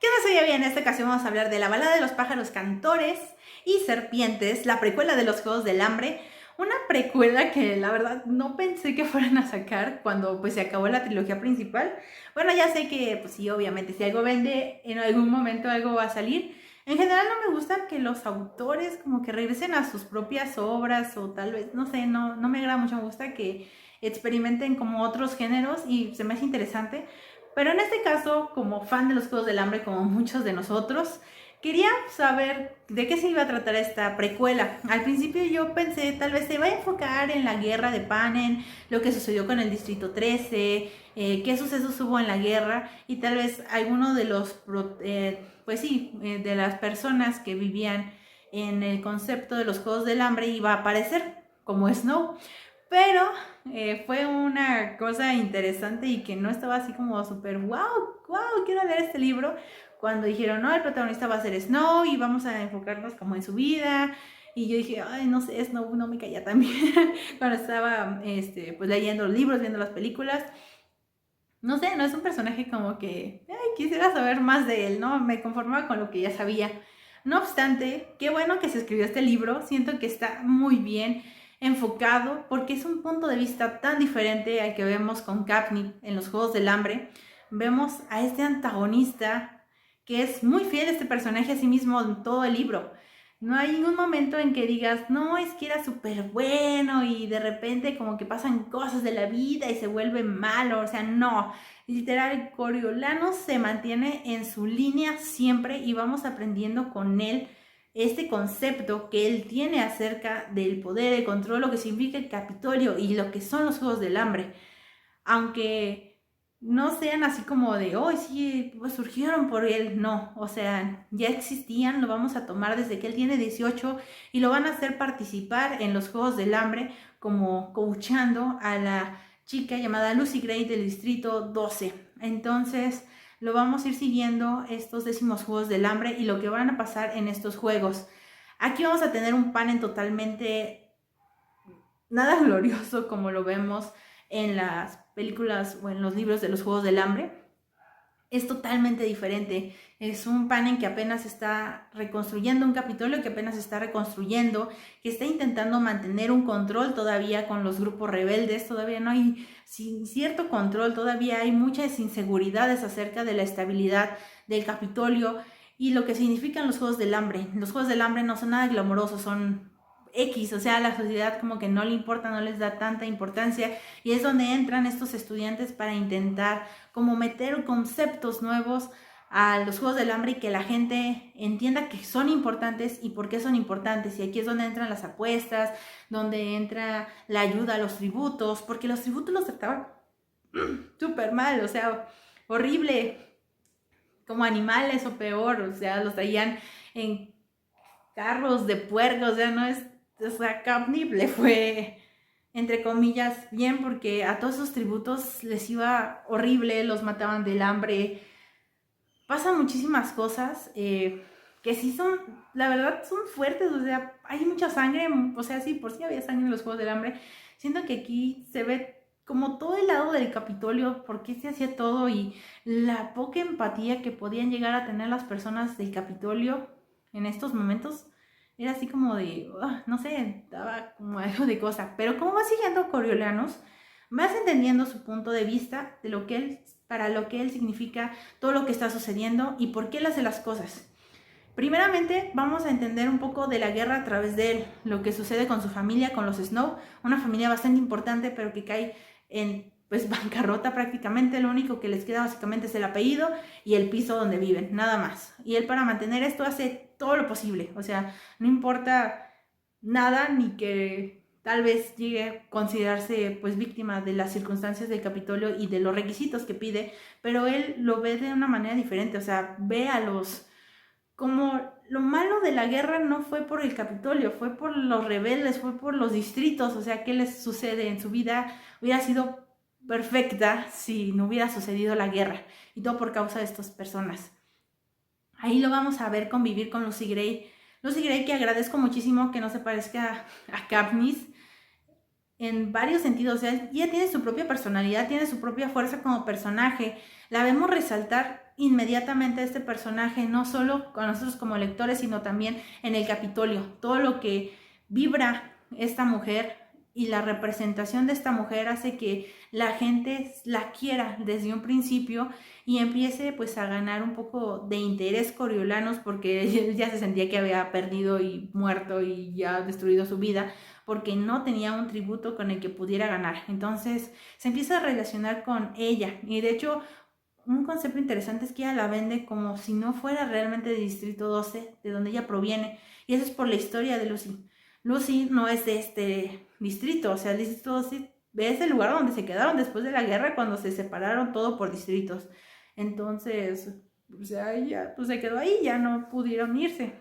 ¿Qué tal? Soy Abby. En esta ocasión vamos a hablar de La balada de los pájaros cantores y serpientes, la precuela de los Juegos del Hambre. Una precuela que la verdad no pensé que fueran a sacar cuando pues se acabó la trilogía principal. Bueno, ya sé que pues sí, obviamente, si algo vende, en algún momento algo va a salir. En general no me gusta que los autores como que regresen a sus propias obras o tal vez, no sé, no me agrada mucho. Me gusta que experimenten como otros géneros y se me hace interesante. Pero en este caso, como fan de los Juegos del Hambre, como muchos de nosotros, quería saber de qué se iba a tratar esta precuela. Al principio yo pensé, tal vez se va a enfocar en la guerra de Panem, lo que sucedió con el Distrito 13, qué sucesos hubo en la guerra, y tal vez alguno de los, pues sí, de las personas que vivían en el concepto de los Juegos del Hambre iba a aparecer, como Snow. Pero fue una cosa interesante y que no estaba así como súper, wow, quiero leer este libro. Cuando dijeron, no, el protagonista va a ser Snow y vamos a enfocarnos como en su vida. Y yo dije, ay, no sé, Snow no me caía tan bien cuando estaba pues leyendo los libros, viendo las películas. No sé, no es un personaje como que, ay, quisiera saber más de él, ¿no? Me conformaba con lo que ya sabía. No obstante, qué bueno que se escribió este libro, siento que está muy bien enfocado porque es un punto de vista tan diferente al que vemos con Katniss en los Juegos del Hambre. Vemos a este antagonista que es muy fiel a este personaje a sí mismo en todo el libro. No hay ningún momento en que digas, no, es que era súper bueno y de repente como que pasan cosas de la vida y se vuelve malo. O sea, no. Literal, Coriolanus se mantiene en su línea siempre y vamos aprendiendo con él este concepto que él tiene acerca del poder, el control, lo que significa el Capitolio y lo que son los Juegos del Hambre. Aunque no sean así como de, oh, sí, pues surgieron por él, no, o sea, ya existían, lo vamos a tomar desde que él tiene 18 y lo van a hacer participar en los Juegos del Hambre como coachando a la chica llamada Lucy Gray del Distrito 12. Entonces, lo vamos a ir siguiendo estos décimos Juegos del Hambre y lo que van a pasar en estos juegos. Aquí vamos a tener un panel totalmente nada glorioso como lo vemos en las películas o en los libros de los Juegos del Hambre. Es totalmente diferente. Es un Panem que apenas está reconstruyendo, un Capitolio que apenas está reconstruyendo, que está intentando mantener un control todavía con los grupos rebeldes. Todavía no hay cierto control, todavía hay muchas inseguridades acerca de la estabilidad del Capitolio y lo que significan los Juegos del Hambre. Los Juegos del Hambre no son nada glamorosos, son X, o sea, a la sociedad como que no le importa, no les da tanta importancia, y es donde entran estos estudiantes para intentar como meter conceptos nuevos a los Juegos del Hambre y que la gente entienda que son importantes y por qué son importantes. Y aquí es donde entran las apuestas, donde entra la ayuda a los tributos, porque los tributos los trataban súper mal, o sea, horrible, como animales o peor, o sea, los traían en carros de puercos, o sea, no es, o sea, Katniss le fue, entre comillas, bien, porque a todos esos tributos les iba horrible, los mataban del hambre, pasan muchísimas cosas que sí son, la verdad, son fuertes, o sea, hay mucha sangre, o sea, sí, por sí había sangre en los Juegos del Hambre, siento que aquí se ve como todo el lado del Capitolio, por qué se hacía todo y la poca empatía que podían llegar a tener las personas del Capitolio en estos momentos. Era así como de, no sé, daba como algo de cosa. Pero como va siguiendo Coriolanus, vas entendiendo su punto de vista de lo que él, para lo que él significa, todo lo que está sucediendo y por qué él hace las cosas. Primeramente vamos a entender un poco de la guerra a través de él, lo que sucede con su familia, con los Snow, una familia bastante importante pero que cae en pues bancarrota prácticamente. Lo único que les queda básicamente es el apellido y el piso donde viven, nada más. Y él, para mantener esto, hace todo lo posible, o sea, no importa nada ni que tal vez llegue a considerarse pues víctima de las circunstancias del Capitolio y de los requisitos que pide, pero él lo ve de una manera diferente, o sea, ve a los, como lo malo de la guerra no fue por el Capitolio, fue por los rebeldes, fue por los distritos. O sea, ¿qué les sucede en su vida? Hubiera sido perfecta si no hubiera sucedido la guerra, y todo por causa de estas personas. Ahí lo vamos a ver convivir con Lucy Gray. Lucy Gray, que agradezco muchísimo que no se parezca a Katniss en varios sentidos. O sea, ella tiene su propia personalidad, tiene su propia fuerza como personaje. La vemos resaltar inmediatamente a este personaje, no solo con nosotros como lectores, sino también en el Capitolio. Todo lo que vibra esta mujer y la representación de esta mujer hace que la gente la quiera desde un principio y empiece pues a ganar un poco de interés Coriolanus, porque él ya se sentía que había perdido y muerto y ya destruido su vida, porque no tenía un tributo con el que pudiera ganar. Entonces se empieza a relacionar con ella, y de hecho un concepto interesante es que ella la vende como si no fuera realmente de Distrito 12, de donde ella proviene, y eso es por la historia de Lucy. Lucy no es de este distrito, o sea, el Distrito 12 es el lugar donde se quedaron después de la guerra, cuando se separaron todo por distritos. Entonces, o sea, ella pues se quedó ahí, ya no pudieron irse.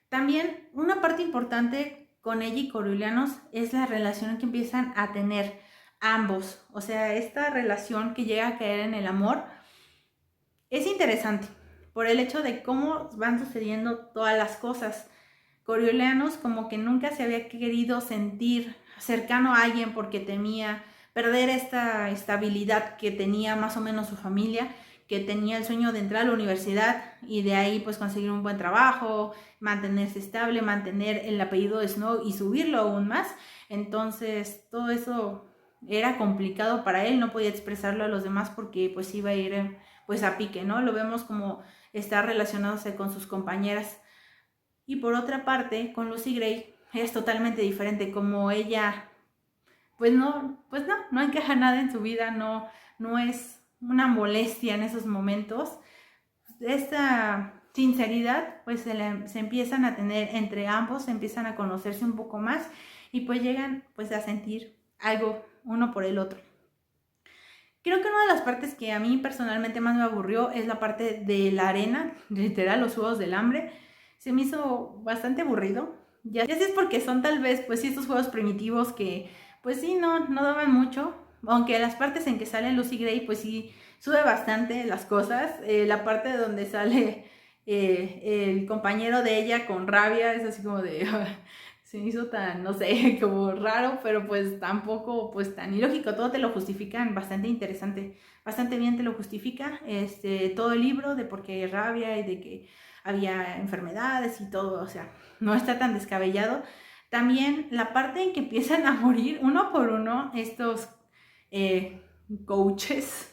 También una parte importante con ella y Coriolanus es la relación que empiezan a tener ambos. O sea, esta relación que llega a caer en el amor es interesante por el hecho de cómo van sucediendo todas las cosas. Coriolanus como que nunca se había querido sentir cercano a alguien porque temía perder esta estabilidad que tenía más o menos su familia, que tenía el sueño de entrar a la universidad y de ahí pues conseguir un buen trabajo, mantenerse estable, mantener el apellido de Snow y subirlo aún más. Entonces todo eso era complicado para él, no podía expresarlo a los demás porque pues iba a ir pues a pique, ¿no? Lo vemos como está relacionándose con sus compañeras. Y por otra parte, con Lucy Gray es totalmente diferente, como ella pues no encaja nada en su vida, no es una molestia en esos momentos. Esta sinceridad pues se empiezan a tener entre ambos, se empiezan a conocerse un poco más y pues llegan pues a sentir algo uno por el otro. Creo que una de las partes que a mí personalmente más me aburrió es la parte de la arena, literal, los Juegos del Hambre. Se me hizo bastante aburrido. Ya sé es porque son tal vez, pues sí, estos juegos primitivos que, pues sí, no daban mucho. Aunque las partes en que sale Lucy Gray, pues sí, sube bastante las cosas. La parte donde sale el compañero de ella con rabia es así como de... se me hizo tan, no sé, como raro, pero pues tampoco pues tan ilógico. Todo te lo justifican bastante interesante, bastante bien te lo justifica todo el libro de por qué hay rabia y de que había enfermedades y todo, o sea, no está tan descabellado. También la parte en que empiezan a morir uno por uno estos coaches,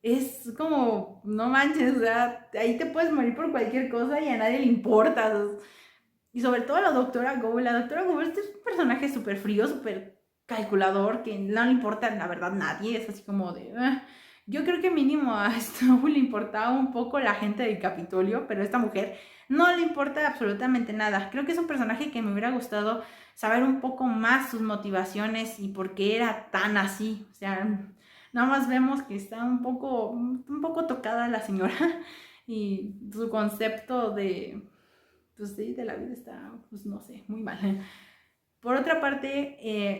es como, no manches, o sea, ahí te puedes morir por cualquier cosa y a nadie le importa. Y sobre todo la doctora Gould. La doctora Gould es un personaje súper frío, súper calculador, que no le importa la verdad a nadie. Es así como de... Yo creo que mínimo a Snow le importaba un poco la gente del Capitolio, pero a esta mujer no le importa absolutamente nada. Creo que es un personaje que me hubiera gustado saber un poco más sus motivaciones y por qué era tan así. O sea, nada más vemos que está un poco tocada la señora y su concepto de... pues sí, de la vida está, pues no sé, muy mal. Por otra parte,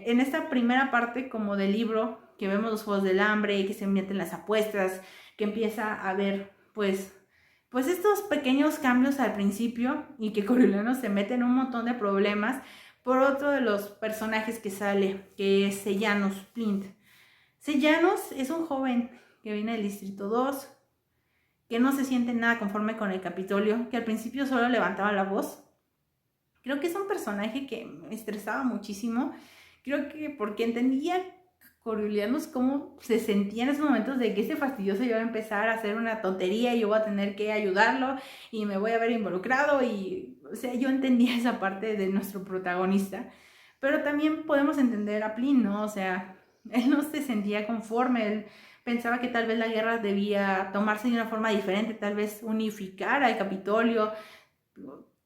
en esta primera parte como del libro, que vemos los Juegos del Hambre, que se meten las apuestas, que empieza a haber pues estos pequeños cambios al principio y que Coriolanus se mete en un montón de problemas por otro de los personajes que sale, que es Sejanus Flint. Sejanus es un joven que viene del Distrito 2, que no se siente nada conforme con el Capitolio, que al principio solo levantaba la voz. Creo que es un personaje que me estresaba muchísimo. Creo que porque entendía Coriolanus cómo se sentía en esos momentos de que ese fastidioso iba a empezar a hacer una tontería y yo voy a tener que ayudarlo y me voy a ver involucrado y, o sea, yo entendía esa parte de nuestro protagonista. Pero también podemos entender a Plin, ¿no? O sea, él no se sentía conforme, él pensaba que tal vez la guerra debía tomarse de una forma diferente, tal vez unificar al Capitolio,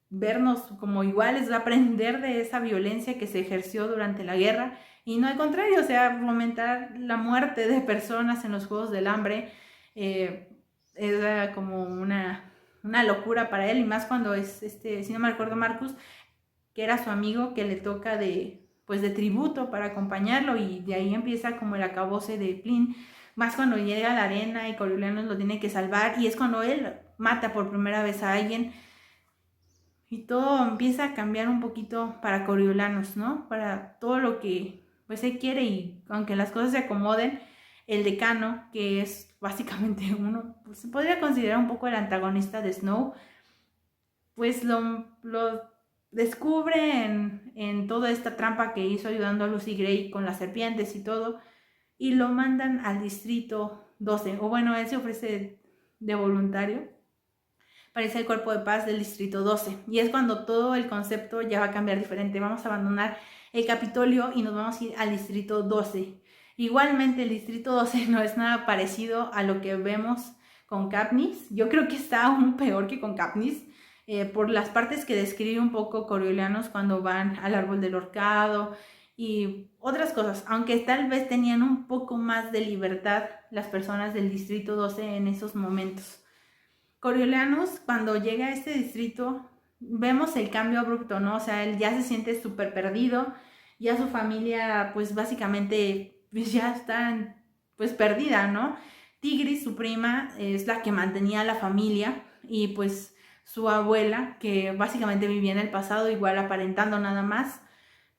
vernos como iguales, aprender de esa violencia que se ejerció durante la guerra y no al contrario, o sea, fomentar la muerte de personas en los Juegos del Hambre. Era como una locura para él, y más cuando es, si no me recuerdo, Marcus, que era su amigo, que le toca de tributo para acompañarlo, y de ahí empieza como el acabose de Plin. Más cuando llega a la arena y Coriolanus lo tiene que salvar, y es cuando él mata por primera vez a alguien. Y todo empieza a cambiar un poquito para Coriolanus, ¿no? Para todo lo que pues él quiere, y aunque las cosas se acomoden, el decano, que es básicamente uno pues, se podría considerar un poco el antagonista de Snow, pues lo descubre en toda esta trampa que hizo ayudando a Lucy Gray con las serpientes y todo, y lo mandan al distrito 12, o bueno, él se ofrece de voluntario para irse al cuerpo de paz del distrito 12, y es cuando todo el concepto ya va a cambiar diferente. Vamos a abandonar el Capitolio y nos vamos a ir al distrito 12. Igualmente el distrito 12 no es nada parecido a lo que vemos con Katniss. Yo creo que está aún peor que con Katniss, por las partes que describe un poco Coriolanus cuando van al árbol del horcado y otras cosas, aunque tal vez tenían un poco más de libertad las personas del distrito 12 en esos momentos. Coriolanus, cuando llega a este distrito, vemos el cambio abrupto, ¿no? O sea, él ya se siente súper perdido, ya su familia, pues básicamente, pues ya está, pues perdida, ¿no? Tigris, su prima, es la que mantenía a la familia, y pues su abuela, que básicamente vivía en el pasado, igual aparentando nada más,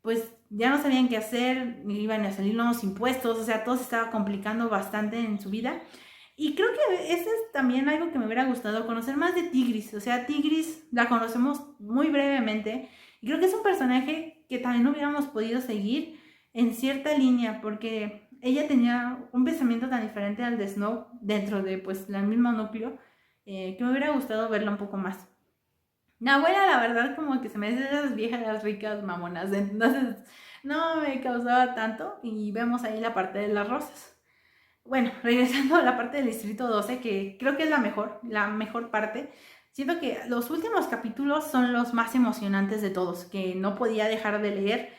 pues ya no sabían qué hacer, iban a salir nuevos impuestos, o sea, todo se estaba complicando bastante en su vida. Y creo que eso es también algo que me hubiera gustado conocer más de Tigris. O sea, Tigris la conocemos muy brevemente y creo que es un personaje que también hubiéramos podido seguir en cierta línea, porque ella tenía un pensamiento tan diferente al de Snow dentro de pues el mismo núcleo, que me hubiera gustado verla un poco más. La abuela, la verdad, como que se me hace esas viejas ricas mamonas, entonces no me causaba tanto, y vemos ahí la parte de las rosas. Bueno, regresando a la parte del distrito 12, que creo que es la mejor parte. Siento que los últimos capítulos son los más emocionantes de todos, que no podía dejar de leer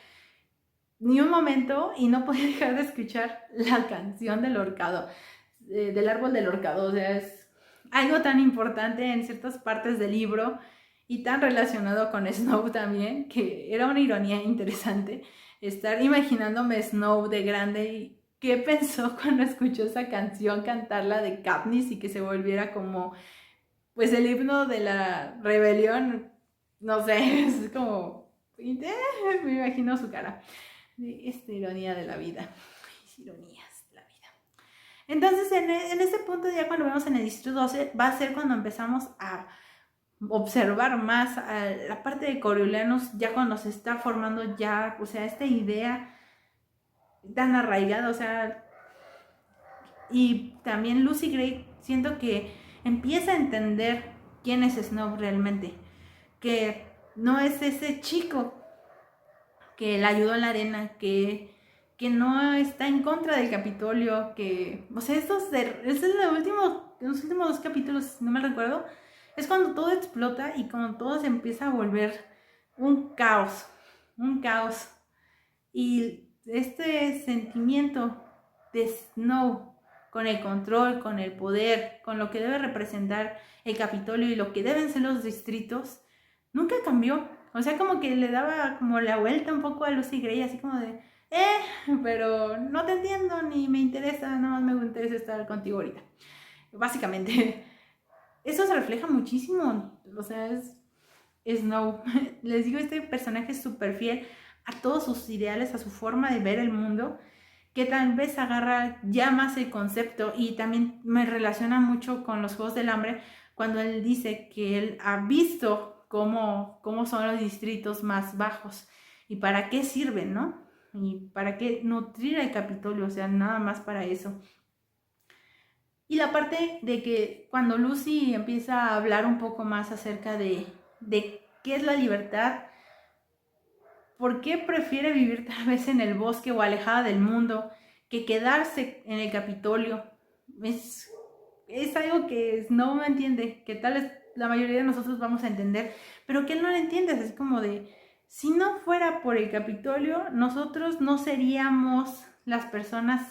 ni un momento y no podía dejar de escuchar la canción del horcado, del árbol del horcado. O sea, es algo tan importante en ciertas partes del libro y tan relacionado con Snow también, que era una ironía interesante estar imaginándome Snow de grande y qué pensó cuando escuchó esa canción cantarla de Katniss y que se volviera como pues el himno de la rebelión. No sé, es como me imagino su cara. Esta ironía de la vida. Ironías de la vida. Entonces en este punto, ya cuando vemos en el distrito 12, va a ser cuando empezamos a observar más a la parte de Coriolanus, ya cuando se está formando ya, o sea, esta idea tan arraigada, o sea, y también Lucy Gray, siento que empieza a entender quién es Snow realmente, que no es ese chico que la ayudó en la arena, que no está en contra del Capitolio, que, o sea, es los últimos dos capítulos, no me recuerdo, es cuando todo explota y cuando todo se empieza a volver un caos, y este sentimiento de Snow con el control, con el poder, con lo que debe representar el Capitolio y lo que deben ser los distritos, nunca cambió. O sea, como que le daba como la vuelta un poco a Lucy Gray, así como de, pero no te entiendo ni me interesa, nada más me interesa estar contigo ahorita. Básicamente, eso se refleja muchísimo, o sea, es Snow. Les digo, este personaje es súper fiel a todos sus ideales, a su forma de ver el mundo, que tal vez agarra ya más el concepto, y también me relaciona mucho con los Juegos del Hambre, cuando él dice que él ha visto cómo son los distritos más bajos y para qué sirven, ¿no? Y para qué nutrir el Capitolio, o sea, nada más para eso. Y la parte de que cuando Lucy empieza a hablar un poco más acerca de qué es la libertad, por qué prefiere vivir tal vez en el bosque o alejada del mundo que quedarse en el Capitolio, es algo que no me entiende, que tal vez la mayoría de nosotros vamos a entender, pero que él no lo entiende. Es como de, si no fuera por el Capitolio, nosotros no seríamos las personas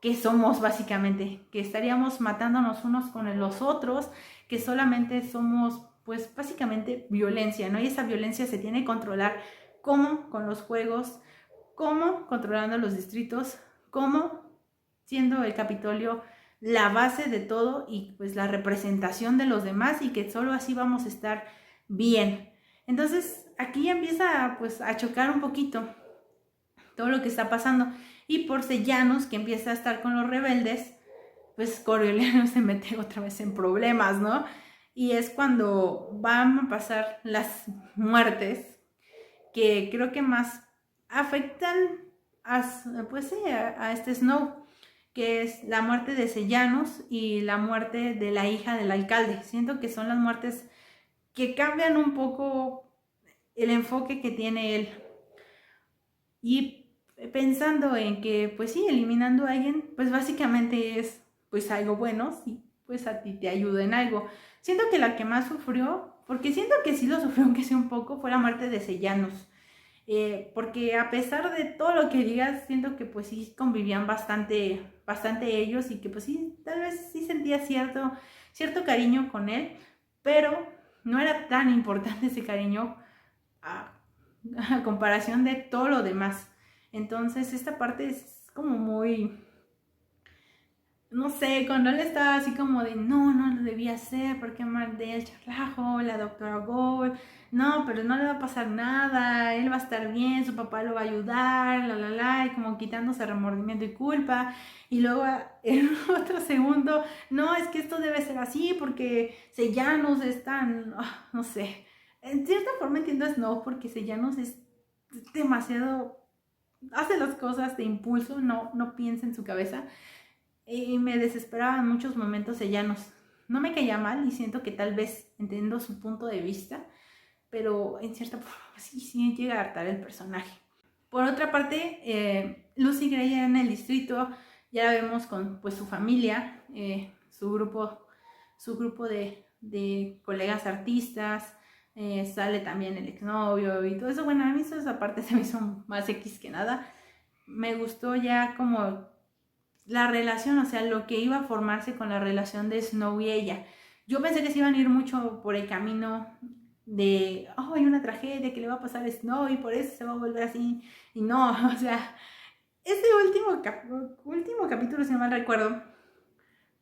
que somos básicamente, que estaríamos matándonos unos con los otros, que solamente somos pues básicamente violencia, ¿no? Y esa violencia se tiene que controlar. ¿Cómo? Con los juegos. ¿Cómo? Controlando los distritos. ¿Cómo? Siendo el Capitolio la base de todo y pues la representación de los demás, y que solo así vamos a estar bien. Entonces aquí empieza pues a chocar un poquito todo lo que está pasando, y Porcellanos, que empieza a estar con los rebeldes, pues Coriolanus se mete otra vez en problemas, ¿no? Y es cuando van a pasar las muertes que creo que más afectan pues sí, a este Snow, que es la muerte de Sejanus y la muerte de la hija del alcalde. Siento que son las muertes que cambian un poco el enfoque que tiene él. Y pensando en que, pues sí, eliminando a alguien, pues básicamente es pues algo bueno, sí, pues a ti te ayuda en algo. Siento que la que más sufrió, porque siento que sí lo sufrió aunque sea un poco, fue la muerte de Sejanus. Porque a pesar de todo lo que digas, siento que pues sí convivían bastante ellos y que pues sí, tal vez sí sentía cierto cariño con él, pero no era tan importante ese cariño a, a comparación de todo lo demás. Entonces esta parte es como muy, no sé, cuando él estaba así como de no lo debía hacer, porque mandé el charlajo, la doctora Gold, no, pero no le va a pasar nada, él va a estar bien, su papá lo va a ayudar, y como quitándose remordimiento y culpa, y luego en otro segundo, no, es que esto debe ser así, porque Sejanus es tan, no sé, en cierta forma entiendo a Snow, porque Sejanus es demasiado, hace las cosas de impulso, no piensa en su cabeza, y me desesperaba en muchos momentos Sejanus. No me caía mal y siento que tal vez entiendo su punto de vista, pero en cierta forma sí llega a hartar el personaje. Por otra parte, Lucy Gray en el distrito ya la vemos con pues su familia, su grupo de colegas artistas, sale también el exnovio y todo eso. Bueno, a mí esa parte se me hizo más X que nada. Me gustó ya como la relación, o sea, lo que iba a formarse con la relación de Snow y ella. Yo pensé que se iban a ir mucho por el camino de, hay una tragedia que le va a pasar a Snow y por eso se va a volver así. Y no, o sea, ese último capítulo, si no mal recuerdo,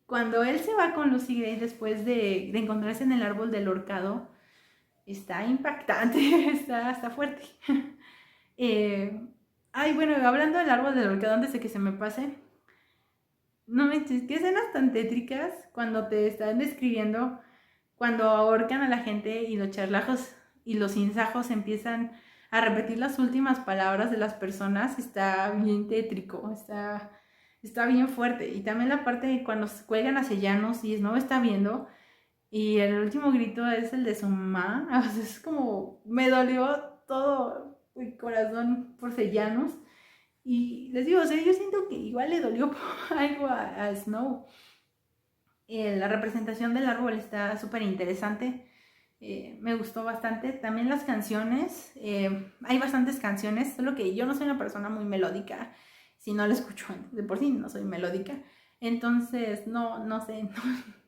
cuando él se va con Lucy Gray después de encontrarse en el árbol del horcado, está impactante, está fuerte. Bueno, hablando del árbol del horcado, antes de que se me pase, no me qué escenas tan tétricas cuando te están describiendo, cuando ahorcan a la gente y los charlajos y los sinsajos empiezan a repetir las últimas palabras de las personas. Está bien tétrico, está bien fuerte. Y también la parte de cuando se cuelgan a Sejanus y Snow está viendo y el último grito es el de su mamá. O sea, es como, me dolió todo el corazón por Sejanus. Y les digo, o sea, yo siento que igual le dolió algo a Snow. La representación del árbol está súper interesante. Me gustó bastante. También las canciones. Hay bastantes canciones, solo que yo no soy una persona muy melódica. Si no la escucho de por sí, no soy melódica. Entonces, no sé,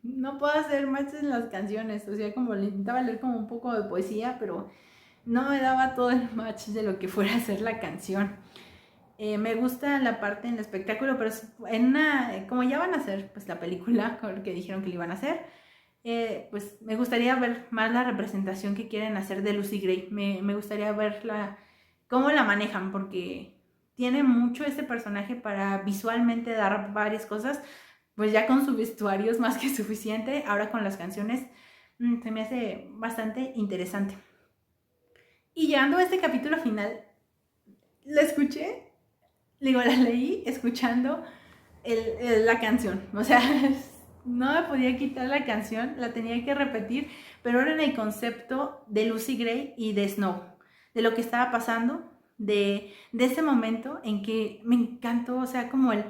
no puedo hacer matches en las canciones. O sea, como le intentaba leer como un poco de poesía, pero no me daba todo el match de lo que fuera a ser la canción. Me gusta la parte en el espectáculo, pero como ya van a hacer pues la película que dijeron que le iban a hacer, pues me gustaría ver más la representación que quieren hacer de Lucy Gray. Me gustaría ver cómo la manejan, porque tiene mucho este personaje para visualmente dar varias cosas, pues ya con su vestuario es más que suficiente. Ahora con las canciones se me hace bastante interesante. Y llegando a este capítulo final, la escuché, la leí escuchando la canción. O sea, no me podía quitar la canción, la tenía que repetir, pero era en el concepto de Lucy Gray y de Snow, de lo que estaba pasando, de ese momento en que me encantó, o sea, como el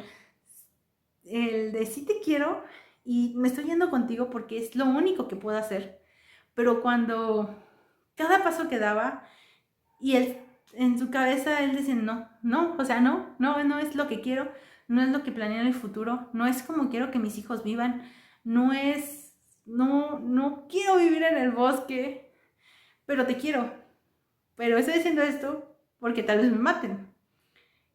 de sí te quiero y me estoy yendo contigo porque es lo único que puedo hacer, pero cuando cada paso que daba y él, en su cabeza él dice, no, o sea, no es lo que quiero, no es lo que planeo en el futuro, no es como quiero que mis hijos vivan, no quiero vivir en el bosque, pero te quiero, pero estoy haciendo esto porque tal vez me maten.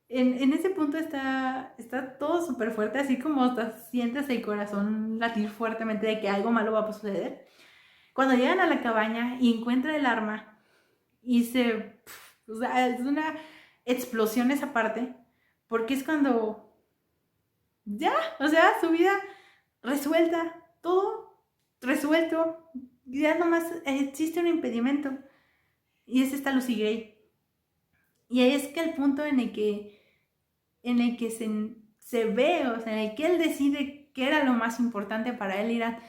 En ese punto está todo súper fuerte, así como hasta sientes el corazón latir fuertemente de que algo malo va a suceder. Cuando llegan a la cabaña y encuentra el arma y o sea, es una explosión esa parte, porque es cuando ya, o sea, su vida resuelta, todo resuelto, ya nomás existe un impedimento, y es esta Lucy Gray. Y es que el punto en el que se ve, o sea, en el que él decide qué era lo más importante para él, era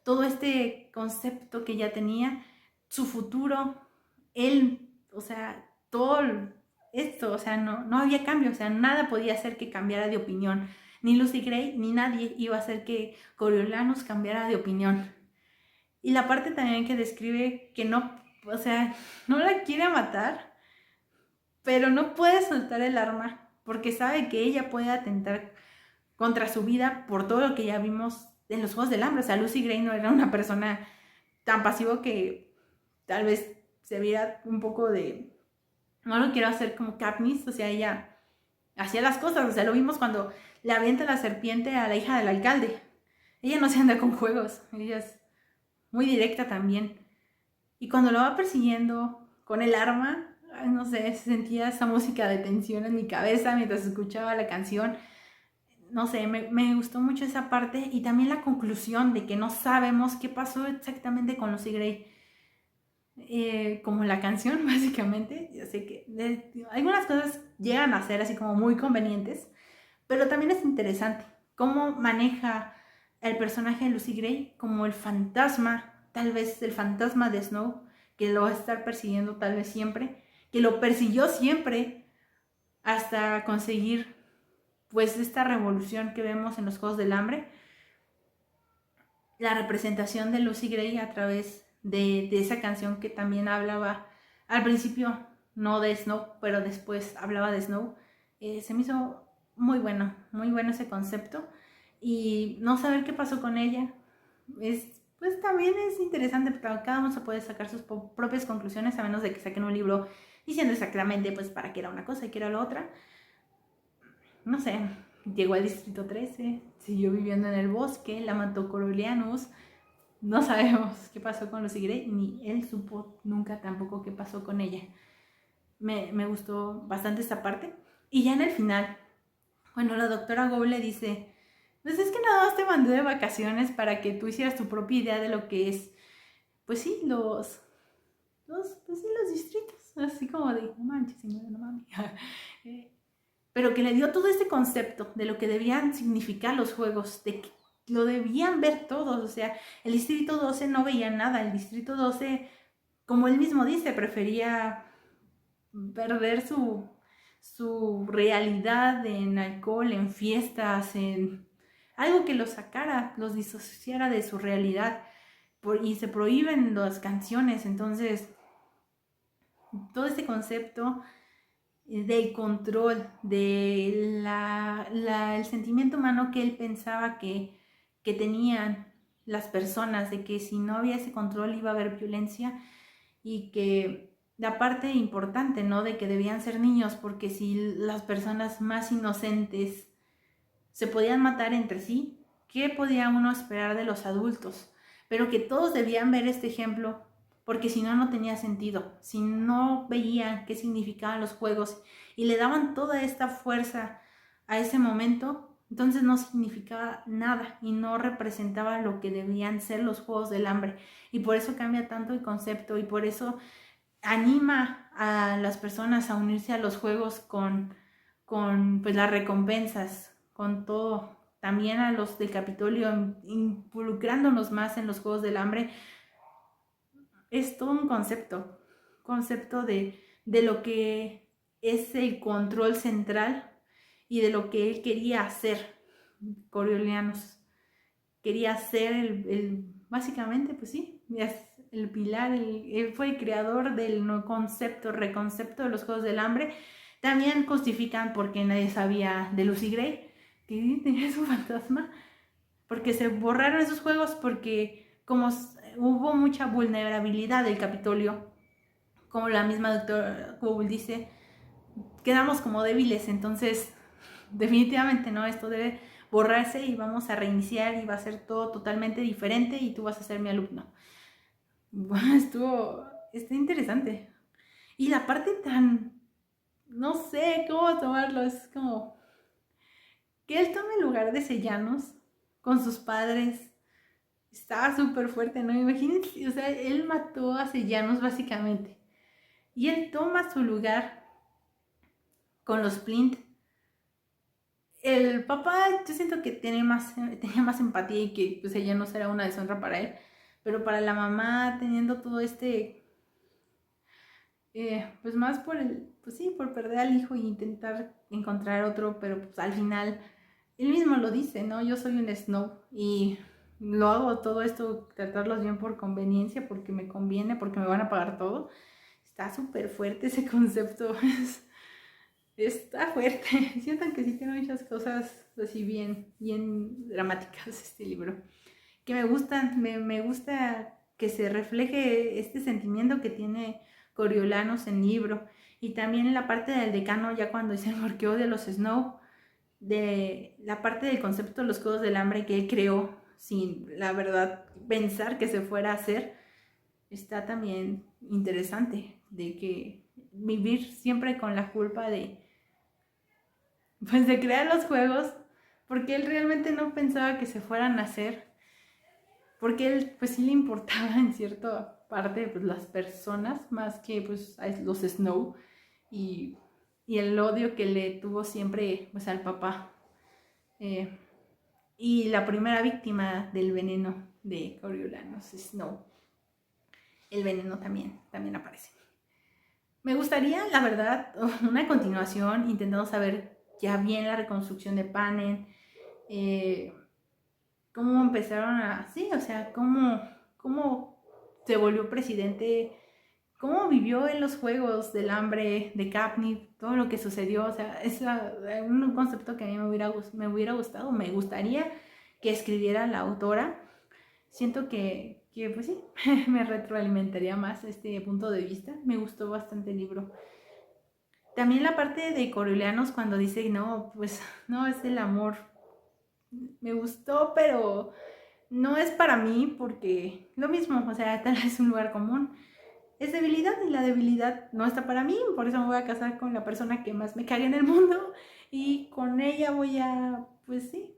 todo este concepto que ya tenía, su futuro, él, o sea, todo esto, o sea, no había cambio, o sea, nada podía hacer que cambiara de opinión, ni Lucy Gray, ni nadie iba a hacer que Coriolanus cambiara de opinión. Y la parte también que describe que no, o sea, no la quiere matar, pero no puede soltar el arma porque sabe que ella puede atentar contra su vida por todo lo que ya vimos en los Juegos del Hambre. O sea, Lucy Gray no era una persona tan pasiva que tal vez se viera un poco de... No lo quiero hacer como Katniss, o sea, ella hacía las cosas. O sea, lo vimos cuando le avienta la serpiente a la hija del alcalde. Ella no se anda con juegos, ella es muy directa también. Y cuando lo va persiguiendo con el arma, no sé, sentía esa música de tensión en mi cabeza mientras escuchaba la canción. No sé, me gustó mucho esa parte y también la conclusión de que no sabemos qué pasó exactamente con Lucy Gray. Como la canción, básicamente. Yo sé que algunas cosas llegan a ser así como muy convenientes, pero también es interesante cómo maneja el personaje de Lucy Gray como el fantasma, tal vez el fantasma de Snow, que lo va a estar persiguiendo tal vez siempre, que lo persiguió siempre hasta conseguir pues esta revolución que vemos en los Juegos del Hambre. La representación de Lucy Gray a través de esa canción que también hablaba al principio, no de Snow, pero después hablaba de Snow. Se me hizo muy bueno ese concepto. Y no saber qué pasó con ella, pues también es interesante, porque cada uno se puede sacar sus propias conclusiones, a menos de que saquen un libro diciendo exactamente pues para qué era una cosa y qué era la otra. No sé, llegó al distrito 13, siguió viviendo en el bosque, la mató Coriolanus. No sabemos qué pasó con Lucy Gray, ni él supo nunca tampoco qué pasó con ella. Me gustó bastante esta parte. Y ya en el final, bueno, la doctora Gow le dice, pues es que nada más te mandé de vacaciones para que tú hicieras tu propia idea de lo que es, pues sí, los distritos. Así como de, no manches, señora, no mames. Pero que le dio todo este concepto de lo que debían significar los juegos, de que lo debían ver todos. O sea, el distrito 12 no veía nada, el distrito 12, como él mismo dice, prefería perder su realidad en alcohol, en fiestas, en algo que los sacara, los disociara de su realidad. Y se prohíben las canciones. Entonces, todo este concepto del control, del el sentimiento humano que él pensaba que tenían las personas, de que si no había ese control iba a haber violencia, y que la parte importante, ¿no?, de que debían ser niños, porque si las personas más inocentes se podían matar entre sí, ¿qué podía uno esperar de los adultos? Pero que todos debían ver este ejemplo, porque si no, no tenía sentido. Si no veían qué significaban los juegos y le daban toda esta fuerza a ese momento, entonces no significaba nada y no representaba lo que debían ser los Juegos del Hambre. Y por eso cambia tanto el concepto, y por eso anima a las personas a unirse a los juegos con pues las recompensas, con todo. También a los del Capitolio, involucrándonos más en los Juegos del Hambre. Es todo un concepto de lo que es el control central y de lo que él quería hacer. Coriolanus quería ser básicamente, pues sí, es el pilar, él fue el creador del reconcepto de los Juegos del Hambre. También justifican por qué nadie sabía de Lucy Gray, que tenía su fantasma, porque se borraron esos juegos, porque como hubo mucha vulnerabilidad del Capitolio, como la misma doctora Gould dice, quedamos como débiles. Entonces definitivamente no, esto debe borrarse y vamos a reiniciar y va a ser todo totalmente diferente y tú vas a ser mi alumno. Está interesante. Y la parte tan, no sé cómo tomarlo, es como que él tome el lugar de Sejanos con sus padres. Estaba súper fuerte, ¿no? Imagínense, o sea, él mató a sellanos básicamente. Y él toma su lugar con los Flint. El papá, yo siento que tenía más empatía y que pues ella no será una deshonra para él. Pero para la mamá, teniendo todo pues más por pues sí, por perder al hijo e intentar encontrar otro, pero pues al final, él mismo lo dice, ¿no? Yo soy un Snow y lo hago todo esto, tratarlos bien por conveniencia, porque me conviene, porque me van a pagar todo. Está súper fuerte ese concepto, está fuerte. Sientan que sí tiene muchas cosas así bien dramáticas este libro, que me gustan, me gusta que se refleje este sentimiento que tiene Coriolanus en libro, y también en la parte del decano, ya cuando dice el morqueo de los Snow, de la parte del concepto de los Juegos del Hambre que él creó sin, la verdad, pensar que se fuera a hacer, está también interesante, de que vivir siempre con la culpa pues de crear los juegos, porque él realmente no pensaba que se fueran a hacer, porque él pues sí le importaba en cierta parte pues las personas más que pues a los Snow, y el odio que le tuvo siempre pues al papá, y la primera víctima del veneno de Coriolanus, Snow. El veneno también aparece. Me gustaría, la verdad, una continuación intentando saber ya bien la reconstrucción de Panem, cómo empezaron a, sí, o sea, cómo se volvió presidente, cómo vivió en los Juegos del Hambre de Capnip, todo lo que sucedió. O sea, es un concepto que a mí me hubiera gustado, me gustaría que escribiera la autora. Siento que pues sí, me retroalimentaría más este punto de vista. Me gustó bastante el libro. También la parte de Coriolanus cuando dice, no, pues no, es el amor. Me gustó, pero no es para mí, porque lo mismo, o sea, tal vez es un lugar común. Es debilidad, y la debilidad no está para mí, por eso me voy a casar con la persona que más me cague en el mundo, y con ella voy a, pues sí,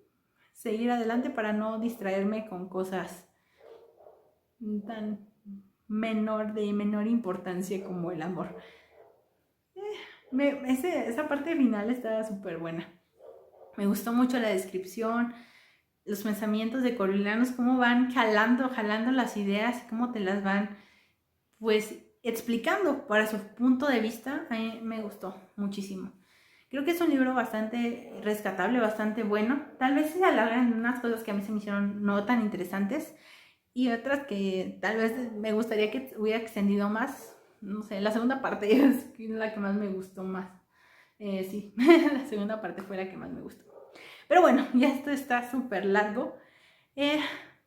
seguir adelante para no distraerme con cosas tan de menor importancia como el amor. Esa parte final estaba súper buena. Me gustó mucho la descripción, los pensamientos de Coriolanus, cómo van jalando las ideas, cómo te las van pues explicando para su punto de vista. A mí me gustó muchísimo. Creo que es un libro bastante rescatable, bastante bueno. Tal vez se alargan unas cosas que a mí se me hicieron no tan interesantes, y otras que tal vez me gustaría que hubiera extendido más. No sé, la segunda parte es la que más me gustó más. Sí, la segunda parte fue la que más me gustó. Pero bueno, ya esto está súper largo.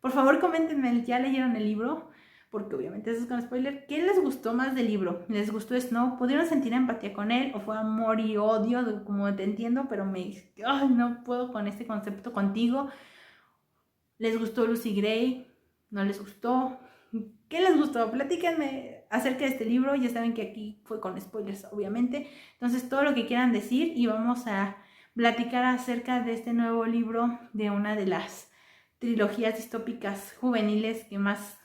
Por favor, coméntenme, ¿ya leyeron el libro? Porque obviamente eso es con spoiler. ¿Qué les gustó más del libro? ¿Les gustó Snow? ¿Pudieron sentir empatía con él? ¿O fue amor y odio? Como te entiendo, pero no puedo con este concepto contigo. ¿Les gustó Lucy Gray? ¿No les gustó? ¿Qué les gustó? Platíquenme acerca de este libro. Ya saben que aquí fue con spoilers, obviamente. Entonces, todo lo que quieran decir, y vamos a platicar acerca de este nuevo libro de una de las trilogías distópicas juveniles que más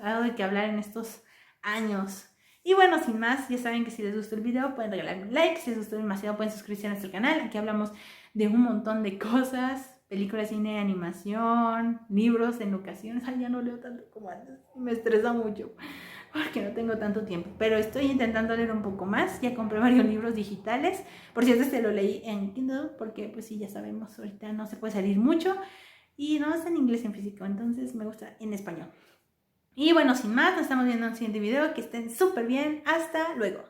ha dado de qué hablar en estos años. Y bueno, sin más, ya saben que si les gustó el video pueden regalarme un like. Si les gustó demasiado pueden suscribirse a nuestro canal. Aquí hablamos de un montón de cosas. Películas, cine, animación, libros en ocasiones. Ay, ya no leo tanto como antes. Me estresa mucho porque no tengo tanto tiempo. Pero estoy intentando leer un poco más. Ya compré varios libros digitales. Por cierto, este lo leí en Kindle porque pues sí, ya sabemos, ahorita no se puede salir mucho. Y no está en inglés en físico, entonces me gusta en español. Y bueno, sin más, nos estamos viendo en un siguiente video. Que estén súper bien. Hasta luego.